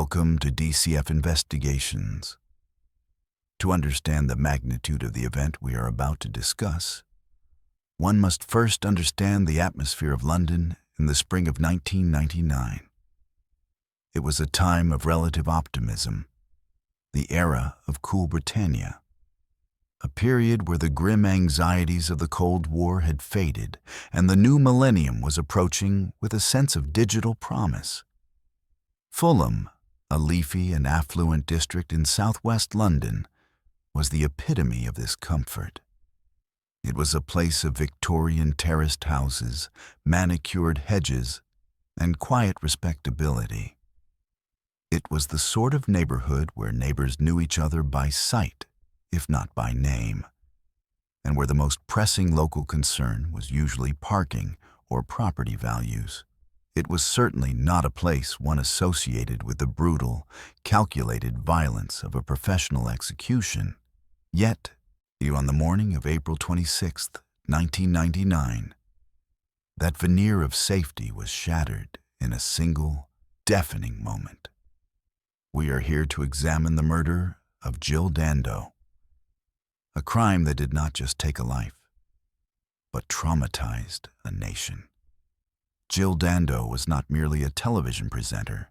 Welcome to DCF Investigations. To understand the magnitude of the event we are about to discuss, one must first understand the atmosphere of London in the spring of 1999. It was a time of relative optimism, the era of cool Britannia, a period where the grim anxieties of the Cold War had faded and the new millennium was approaching with a sense of digital promise. Fulham, a leafy and affluent district in southwest London, was the epitome of this comfort. It was a place of Victorian terraced houses, manicured hedges, and quiet respectability. It was the sort of neighborhood where neighbors knew each other by sight, if not by name, and where the most pressing local concern was usually parking or property values. It was certainly not a place one associated with the brutal, calculated violence of a professional execution. Yet, on the morning of April 26, 1999, that veneer of safety was shattered in a single, deafening moment. We are here to examine the murder of Jill Dando, a crime that did not just take a life, but traumatized a nation. Jill Dando was not merely a television presenter.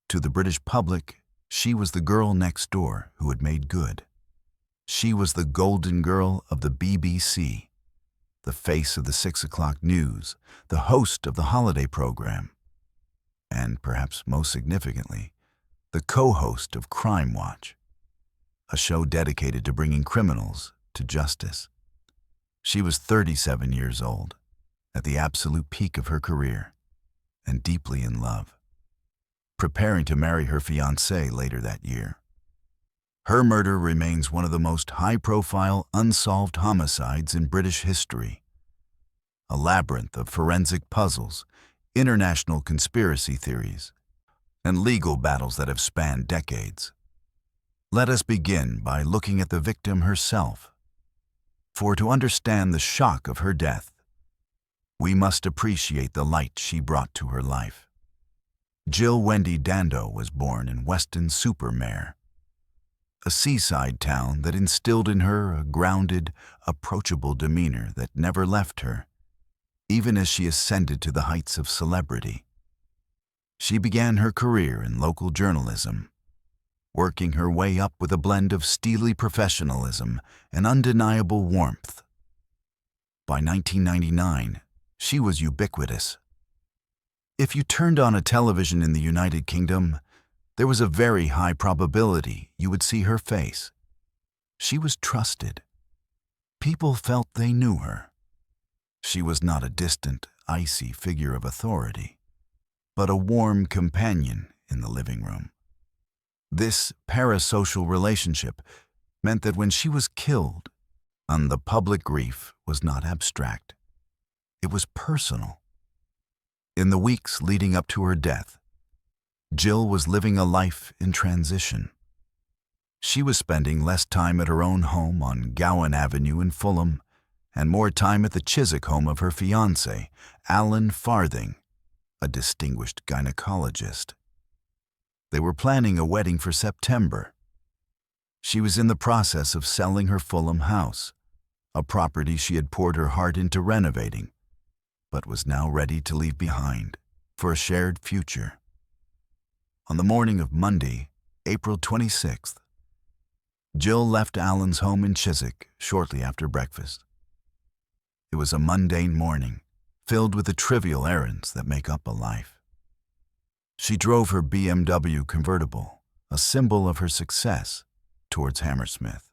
To the British public, she was the girl next door who had made good. She was the golden girl of the BBC, the face of the 6 o'clock news, the host of the holiday program, and perhaps most significantly, the co-host of Crime Watch, a show dedicated to bringing criminals to justice. She was 37 years old, at the absolute peak of her career, and deeply in love, preparing to marry her fiancé later that year. Her murder remains one of the most high-profile, unsolved homicides in British history. A labyrinth of forensic puzzles, international conspiracy theories, and legal battles that have spanned decades. Let us begin by looking at the victim herself. For to understand the shock of her death, we must appreciate the light she brought to her life. Jill Wendy Dando was born in Weston-super-Mare, a seaside town that instilled in her a grounded, approachable demeanor that never left her, even as she ascended to the heights of celebrity. She began her career in local journalism, working her way up with a blend of steely professionalism and undeniable warmth. By 1999, she was ubiquitous. If you turned on a television in the United Kingdom, there was a very high probability you would see her face. She was trusted. People felt they knew her. She was not a distant, icy figure of authority, but a warm companion in the living room. This parasocial relationship meant that when she was killed, the public grief was not abstract. It was personal. In the weeks leading up to her death, Jill was living a life in transition. She was spending less time at her own home on Gowan Avenue in Fulham and more time at the Chiswick home of her fiancé, Alan Farthing, a distinguished gynecologist. They were planning a wedding for September. She was in the process of selling her Fulham house, a property she had poured her heart into renovating, but was now ready to leave behind for a shared future. On the morning of Monday, April 26th, Jill left Alan's home in Chiswick shortly after breakfast. It was a mundane morning, filled with the trivial errands that make up a life. She drove her BMW convertible, a symbol of her success, towards Hammersmith.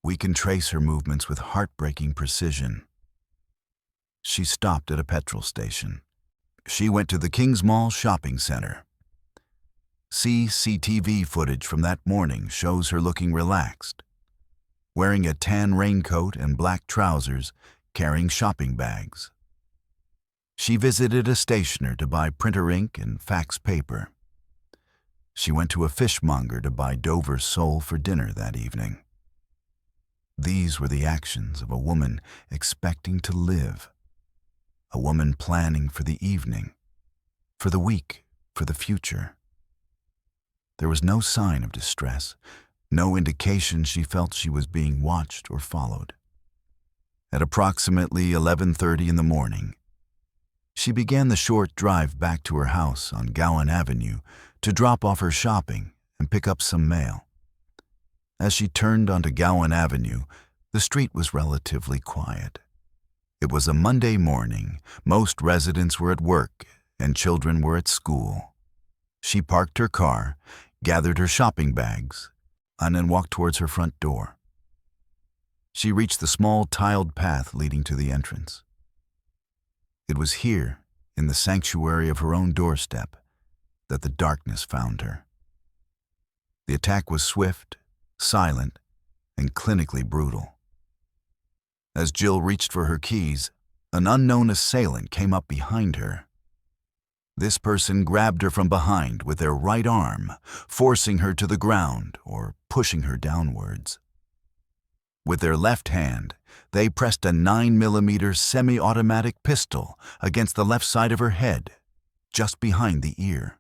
We can trace her movements with heartbreaking precision. She stopped at a petrol station. She went to the Kingsmall shopping center. CCTV footage from that morning shows her looking relaxed, wearing a tan raincoat and black trousers, carrying shopping bags. She visited a stationer to buy printer ink and fax paper. She went to a fishmonger to buy Dover sole for dinner that evening. These were the actions of a woman expecting to live, a woman planning for the evening, for the week, for the future. There was no sign of distress, no indication she felt she was being watched or followed. At approximately 11:30 in the morning, she began the short drive back to her house on Gowan Avenue to drop off her shopping and pick up some mail. As she turned onto Gowan Avenue, the street was relatively quiet. It was a Monday morning, most residents were at work, and children were at school. She parked her car, gathered her shopping bags, and then walked towards her front door. She reached the small tiled path leading to the entrance. It was here, in the sanctuary of her own doorstep, that the darkness found her. The attack was swift, silent, and clinically brutal. As Jill reached for her keys, an unknown assailant came up behind her. This person grabbed her from behind with their right arm, forcing her to the ground or pushing her downwards. With their left hand, they pressed a 9mm semi-automatic pistol against the left side of her head, just behind the ear.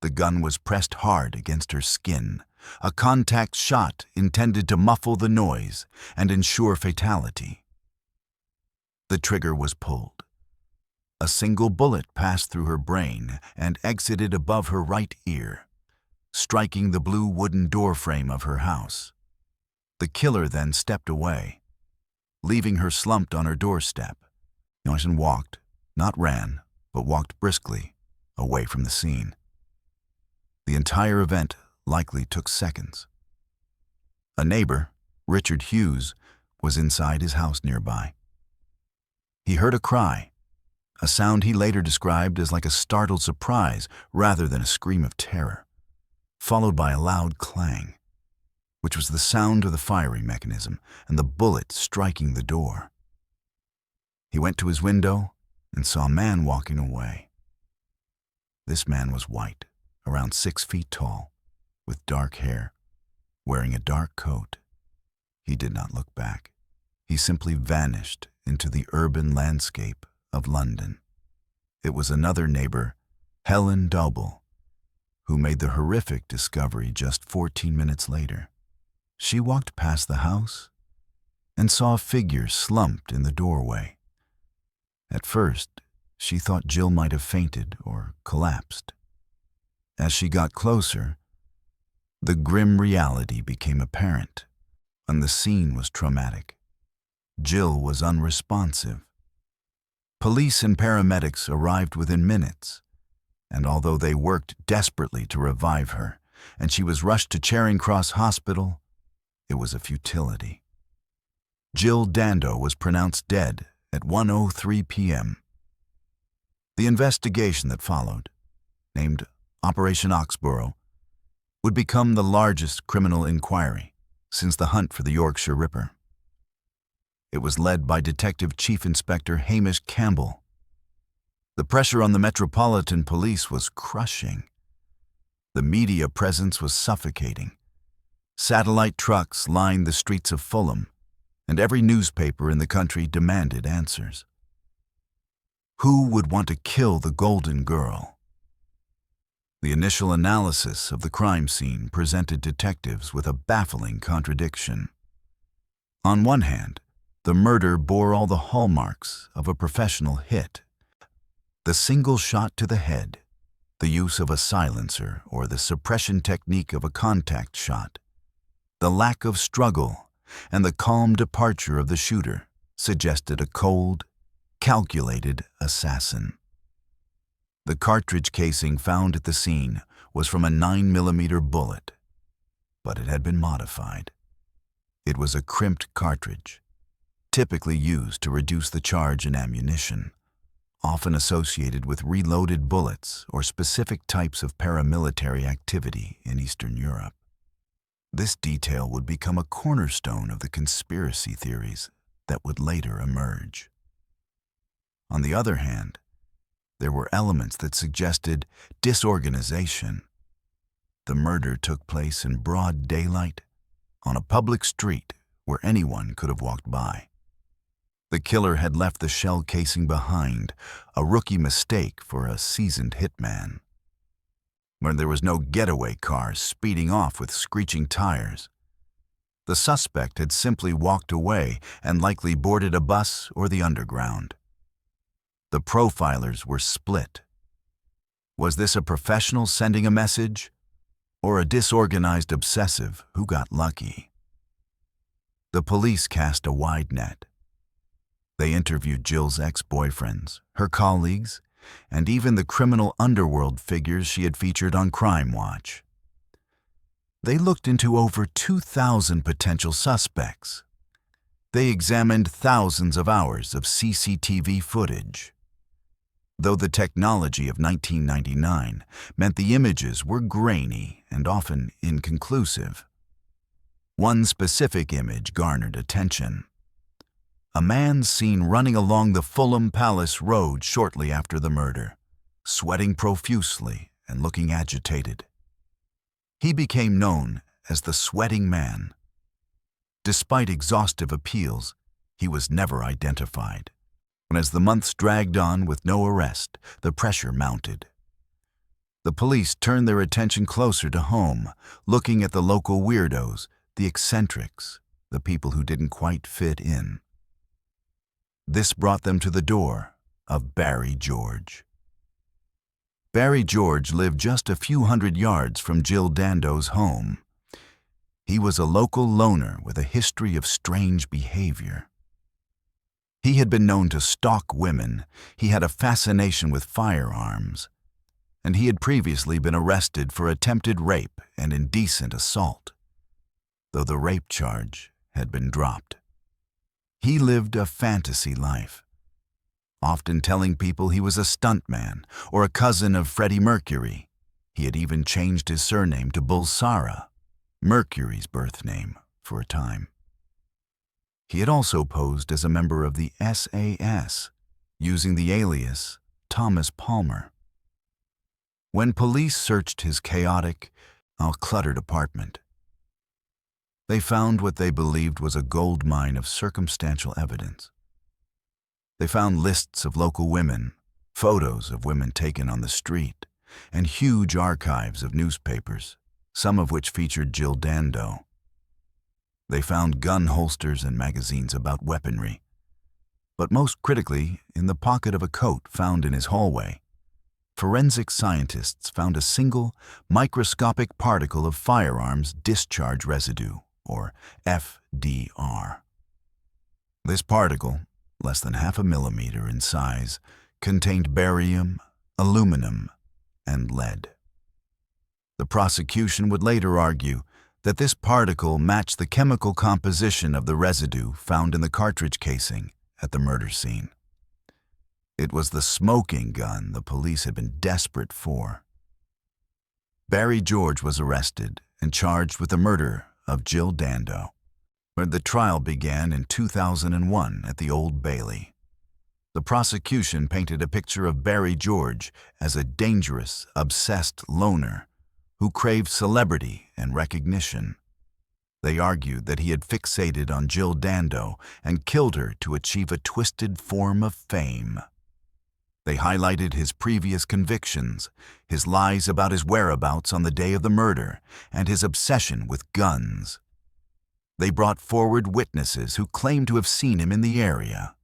The gun was pressed hard against her skin, a contact shot intended to muffle the noise and ensure fatality. The trigger was pulled. A single bullet passed through her brain and exited above her right ear, striking the blue wooden doorframe of her house. The killer then stepped away, leaving her slumped on her doorstep. Johnson walked, not ran, but walked briskly, away from the scene. The entire event likely took seconds. A neighbor, Richard Hughes, was inside his house nearby. He heard a cry, a sound he later described as like a startled surprise rather than a scream of terror, followed by a loud clang, which was the sound of the firing mechanism and the bullet striking the door. He went to his window and saw a man walking away. This man was white, around 6 feet tall, with dark hair, wearing a dark coat. He did not look back. He simply vanished into the urban landscape of London. It was another neighbor, Helen Doble, who made the horrific discovery just 14 minutes later. She walked past the house and saw a figure slumped in the doorway. At first, she thought Jill might have fainted or collapsed. As she got closer, the grim reality became apparent, and the scene was traumatic. Jill was unresponsive. Police and paramedics arrived within minutes, and although they worked desperately to revive her, and she was rushed to Charing Cross Hospital, it was a futility. Jill Dando was pronounced dead at 1:03 p.m. The investigation that followed, named Operation Oxborough, would become the largest criminal inquiry since the hunt for the Yorkshire Ripper. It was led by Detective Chief Inspector Hamish Campbell. The pressure on the Metropolitan Police was crushing. The media presence was suffocating. Satellite trucks lined the streets of Fulham, and every newspaper in the country demanded answers. Who would want to kill the Golden Girl? The initial analysis of the crime scene presented detectives with a baffling contradiction. On one hand, the murder bore all the hallmarks of a professional hit. The single shot to the head, the use of a silencer or the suppression technique of a contact shot, the lack of struggle, and the calm departure of the shooter suggested a cold, calculated assassin. The cartridge casing found at the scene was from a 9mm bullet, but it had been modified. It was a crimped cartridge, typically used to reduce the charge in ammunition, often associated with reloaded bullets or specific types of paramilitary activity in Eastern Europe. This detail would become a cornerstone of the conspiracy theories that would later emerge. On the other hand, there were elements that suggested disorganization. The murder took place in broad daylight, on a public street where anyone could have walked by. The killer had left the shell casing behind, a rookie mistake for a seasoned hitman. where there was no getaway car speeding off with screeching tires. The suspect had simply walked away and likely boarded a bus or the underground. The profilers were split. Was this a professional sending a message, or a disorganized obsessive who got lucky? The police cast a wide net. They interviewed Jill's ex-boyfriends, her colleagues, and even the criminal underworld figures she had featured on Crime Watch. They looked into over 2,000 potential suspects. They examined thousands of hours of CCTV footage. Though the technology of 1999 meant the images were grainy and often inconclusive, one specific image garnered attention. A man seen running along the Fulham Palace Road shortly after the murder, sweating profusely and looking agitated. He became known as the Sweating Man. Despite exhaustive appeals, he was never identified. And as the months dragged on with no arrest, the pressure mounted. The police turned their attention closer to home, looking at the local weirdos, the eccentrics, the people who didn't quite fit in. This brought them to the door of Barry George. Barry George lived just a few hundred yards from Jill Dando's home. He was a local loner with a history of strange behavior. He had been known to stalk women, he had a fascination with firearms, and he had previously been arrested for attempted rape and indecent assault, though the rape charge had been dropped. He lived a fantasy life, often telling people he was a stuntman or a cousin of Freddie Mercury. He had even changed his surname to Bulsara, Mercury's birth name, for a time. He had also posed as a member of the SAS, using the alias Thomas Palmer. When police searched his chaotic, cluttered apartment, they found what they believed was a gold mine of circumstantial evidence. They found lists of local women, photos of women taken on the street, and huge archives of newspapers, some of which featured Jill Dando. They found gun holsters and magazines about weaponry, but most critically, in the pocket of a coat found in his hallway, forensic scientists found a single, microscopic particle of firearms discharge residue, or FDR. This particle, less than 0.5 millimeter in size, contained barium, aluminum, and lead. The prosecution would later argue that this particle matched the chemical composition of the residue found in the cartridge casing at the murder scene. It was the smoking gun the police had been desperate for. Barry George was arrested and charged with the murder of Jill Dando, where the trial began in 2001 at the Old Bailey. The prosecution painted a picture of Barry George as a dangerous, obsessed loner who craved celebrity and recognition. They argued that he had fixated on Jill Dando and killed her to achieve a twisted form of fame. They highlighted his previous convictions, his lies about his whereabouts on the day of the murder, and his obsession with guns. They brought forward witnesses who claimed to have seen him in the area.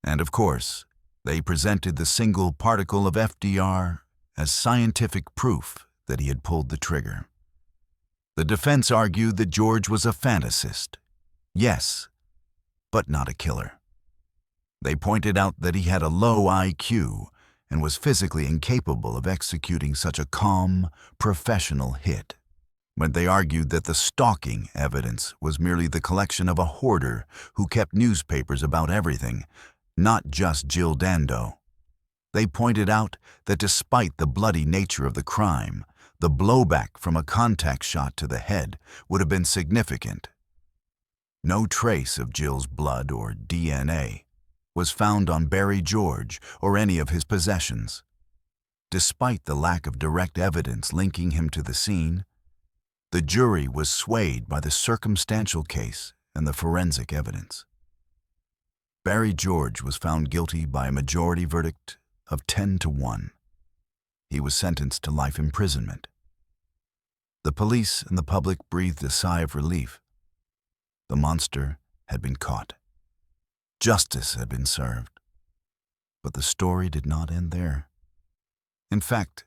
And of course, they presented the single particle of FDR as scientific proof that he had pulled the trigger. The defense argued that George was a fantasist. Yes, but not a killer. They pointed out that he had a low IQ and was physically incapable of executing such a calm, professional hit. But they argued that the stalking evidence was merely the collection of a hoarder who kept newspapers about everything, not just Jill Dando. They pointed out that despite the bloody nature of the crime, the blowback from a contact shot to the head would have been significant. No trace of Jill's blood or DNA was found on Barry George or any of his possessions. Despite the lack of direct evidence linking him to the scene, the jury was swayed by the circumstantial case and the forensic evidence. Barry George was found guilty by a majority verdict of 10-1. he was sentenced to life imprisonment. The police and the public breathed a sigh of relief. The monster had been caught. Justice had been served. But the story did not end there. In fact,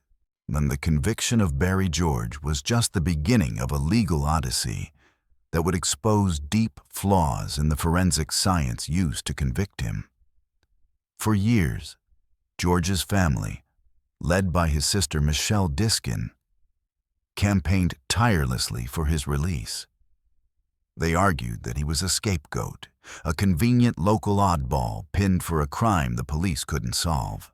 the conviction of Barry George was just the beginning of a legal odyssey that would expose deep flaws in the forensic science used to convict him. For years, George's family, led by his sister Michelle Diskin, campaigned tirelessly for his release. They argued that he was a scapegoat, a convenient local oddball pinned for a crime the police couldn't solve.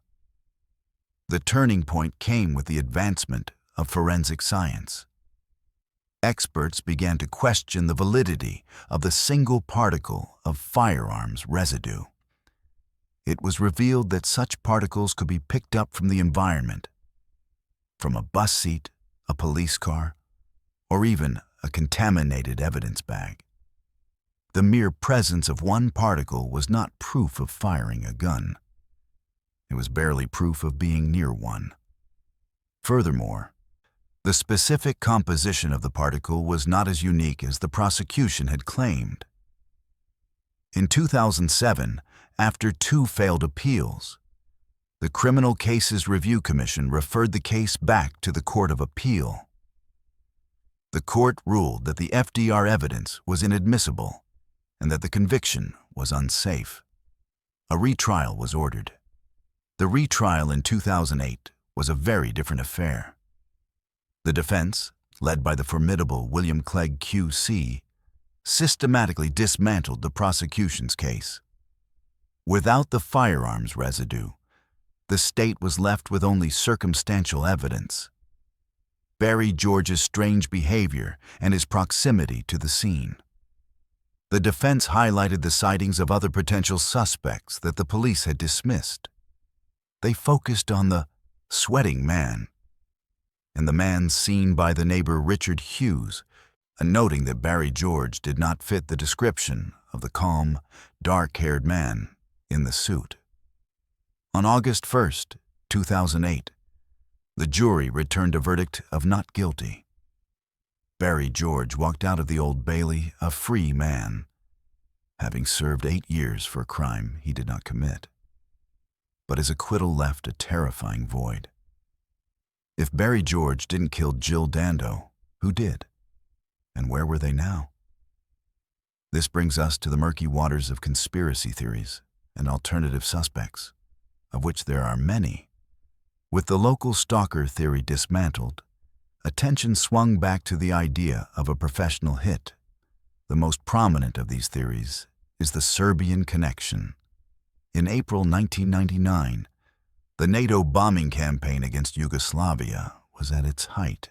The turning point came with the advancement of forensic science. Experts began to question the validity of the single particle of firearms residue. It was revealed that such particles could be picked up from the environment, from a bus seat, a police car, or even a contaminated evidence bag. The mere presence of one particle was not proof of firing a gun. It was barely proof of being near one. Furthermore, the specific composition of the particle was not as unique as the prosecution had claimed. In 2007, after 2 failed appeals, the Criminal Cases Review Commission referred the case back to the Court of Appeal. The court ruled that the FDR evidence was inadmissible and that the conviction was unsafe. A retrial was ordered. The retrial in 2008 was a very different affair. The defense, led by the formidable William Clegg QC, systematically dismantled the prosecution's case. Without the firearms residue, the state was left with only circumstantial evidence. Barry George's strange behavior and his proximity to the scene. The defense highlighted the sightings of other potential suspects that the police had dismissed. They focused on the sweating man and the man seen by the neighbor Richard Hughes, noting that Barry George did not fit the description of the calm, dark-haired man in the suit. On August 1st, 2008, the jury returned a verdict of not guilty. Barry George walked out of the Old Bailey a free man, having served 8 years for a crime he did not commit. But his acquittal left a terrifying void. If Barry George didn't kill Jill Dando, who did? And where were they now? This brings us to the murky waters of conspiracy theories and alternative suspects, of which there are many. With the local stalker theory dismantled, attention swung back to the idea of a professional hit. The most prominent of these theories is the Serbian connection. In April 1999, the NATO bombing campaign against Yugoslavia was at its height.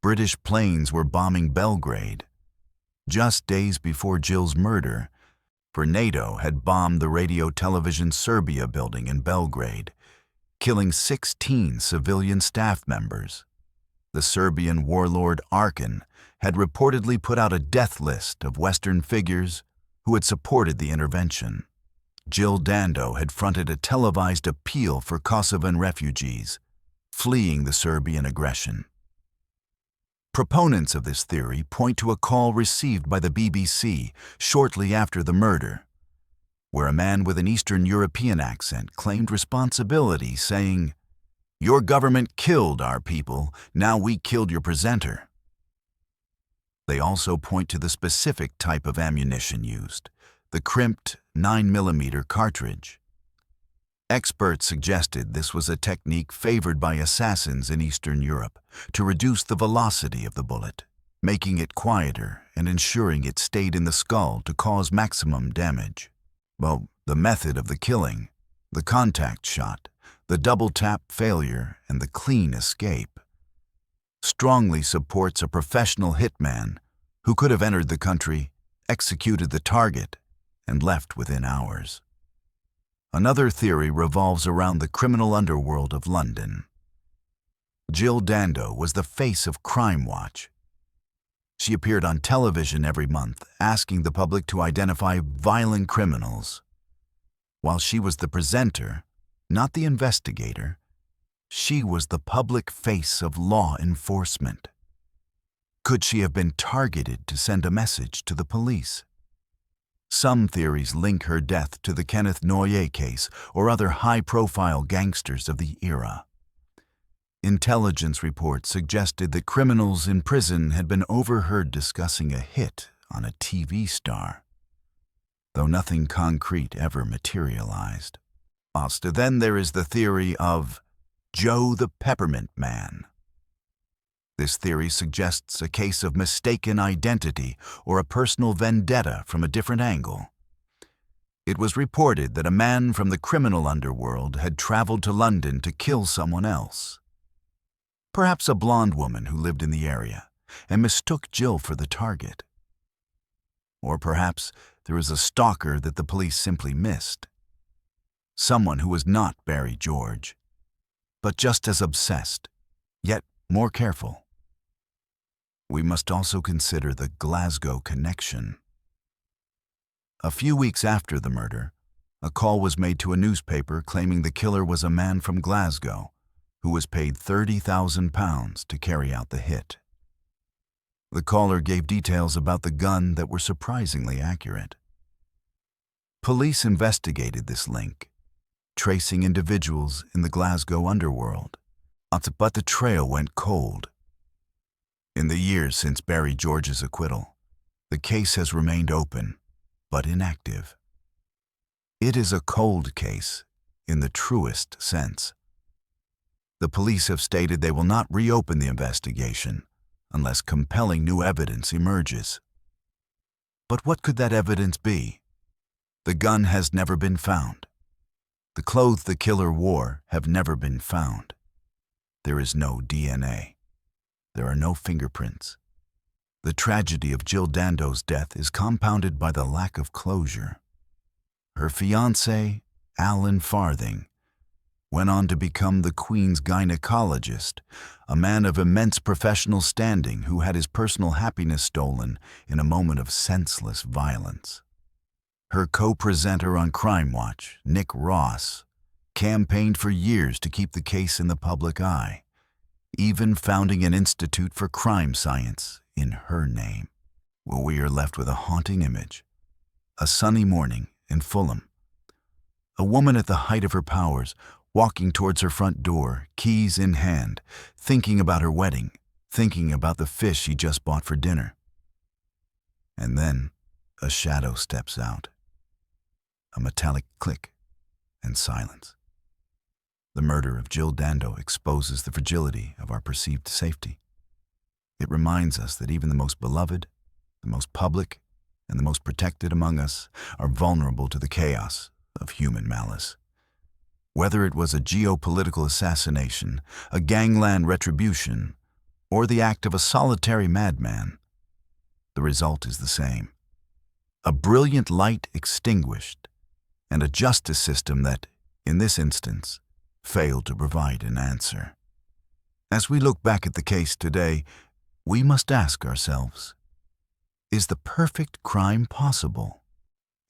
British planes were bombing Belgrade. Just days before Jill's murder, for NATO had bombed the Radio Television Serbia building in Belgrade, killing 16 civilian staff members. The Serbian warlord Arkan had reportedly put out a death list of Western figures who had supported the intervention. Jill Dando had fronted a televised appeal for Kosovan refugees, fleeing the Serbian aggression. Proponents of this theory point to a call received by the BBC shortly after the murder, where a man with an Eastern European accent claimed responsibility, saying, "Your government killed our people, now we killed your presenter." They also point to the specific type of ammunition used, the crimped 9mm cartridge. Experts suggested this was a technique favored by assassins in Eastern Europe to reduce the velocity of the bullet, making it quieter and ensuring it stayed in the skull to cause maximum damage. Well, the method of the killing, the contact shot, the double-tap failure, and the clean escape strongly supports a professional hitman who could have entered the country, executed the target, and left within hours. Another theory revolves around the criminal underworld of London. Jill Dando was the face of Crime Watch. She appeared on television every month, asking the public to identify violent criminals. While she was the presenter, not the investigator, She was the public face of law enforcement. Could she have been targeted to send a message to the police? Some theories link her death to the Kenneth Noyer case or other high-profile gangsters of the era. Intelligence reports suggested that criminals in prison had been overheard discussing a hit on a TV star, though nothing concrete ever materialized. Then there is the theory of Joe the Peppermint Man. This theory suggests a case of mistaken identity or a personal vendetta from a different angle. It was reported that a man from the criminal underworld had traveled to London to kill someone else. Perhaps a blonde woman who lived in the area and mistook Jill for the target. Or perhaps there was a stalker that the police simply missed. Someone who was not Barry George, but just as obsessed, yet more careful. We must also consider the Glasgow connection. A few weeks after the murder, a call was made to a newspaper claiming the killer was a man from Glasgow who was paid £30,000 to carry out the hit. The caller gave details about the gun that were surprisingly accurate. Police investigated this link, tracing individuals in the Glasgow underworld, but the trail went cold. In the years since Barry George's acquittal, the case has remained open, but inactive. It is a cold case in the truest sense. The police have stated they will not reopen the investigation unless compelling new evidence emerges. But what could that evidence be? The gun has never been found. The clothes the killer wore have never been found. There is no DNA. There are no fingerprints. The tragedy of Jill Dando's death is compounded by the lack of closure. Her fiancé, Alan Farthing, went on to become the Queen's gynecologist, a man of immense professional standing who had his personal happiness stolen in a moment of senseless violence. Her co-presenter on Crime Watch, Nick Ross, campaigned for years to keep the case in the public eye, even founding an institute for crime science in her name. Well, we are left with a haunting image. A sunny morning in Fulham. A woman at the height of her powers, walking towards her front door, keys in hand, thinking about her wedding, thinking about the fish she just bought for dinner. And then a shadow steps out. A metallic click and silence. The murder of Jill Dando exposes the fragility of our perceived safety. It reminds us that even the most beloved, the most public, and the most protected among us are vulnerable to the chaos of human malice. Whether it was a geopolitical assassination, a gangland retribution, or the act of a solitary madman, the result is the same. A brilliant light extinguished, and a justice system that, in this instance, failed to provide an answer. As we look back at the case today, we must ask ourselves, is the perfect crime possible?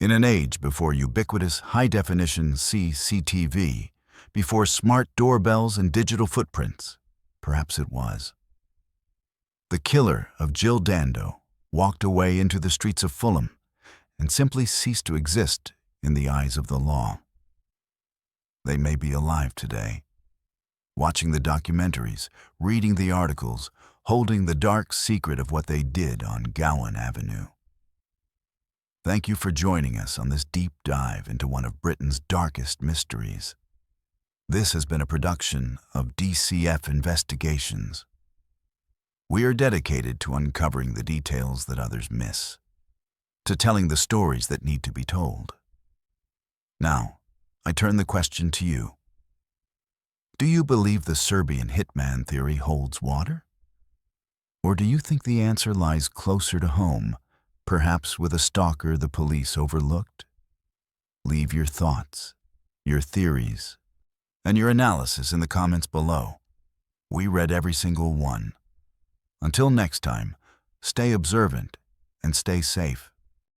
In an age before ubiquitous high-definition CCTV, before smart doorbells and digital footprints, perhaps it was. The killer of Jill Dando walked away into the streets of Fulham and simply ceased to exist in the eyes of the law. They may be alive today, watching the documentaries, reading the articles, holding the dark secret of what they did on Gowan Avenue. Thank you for joining us on this deep dive into one of Britain's darkest mysteries. This has been a production of DCF Investigations. We are dedicated to uncovering the details that others miss, to telling the stories that need to be told. Now, I turn the question to you. Do you believe the Serbian hitman theory holds water? Or do you think the answer lies closer to home, perhaps with a stalker the police overlooked? Leave your thoughts, your theories, and your analysis in the comments below. We read every single one. Until next time, stay observant and stay safe.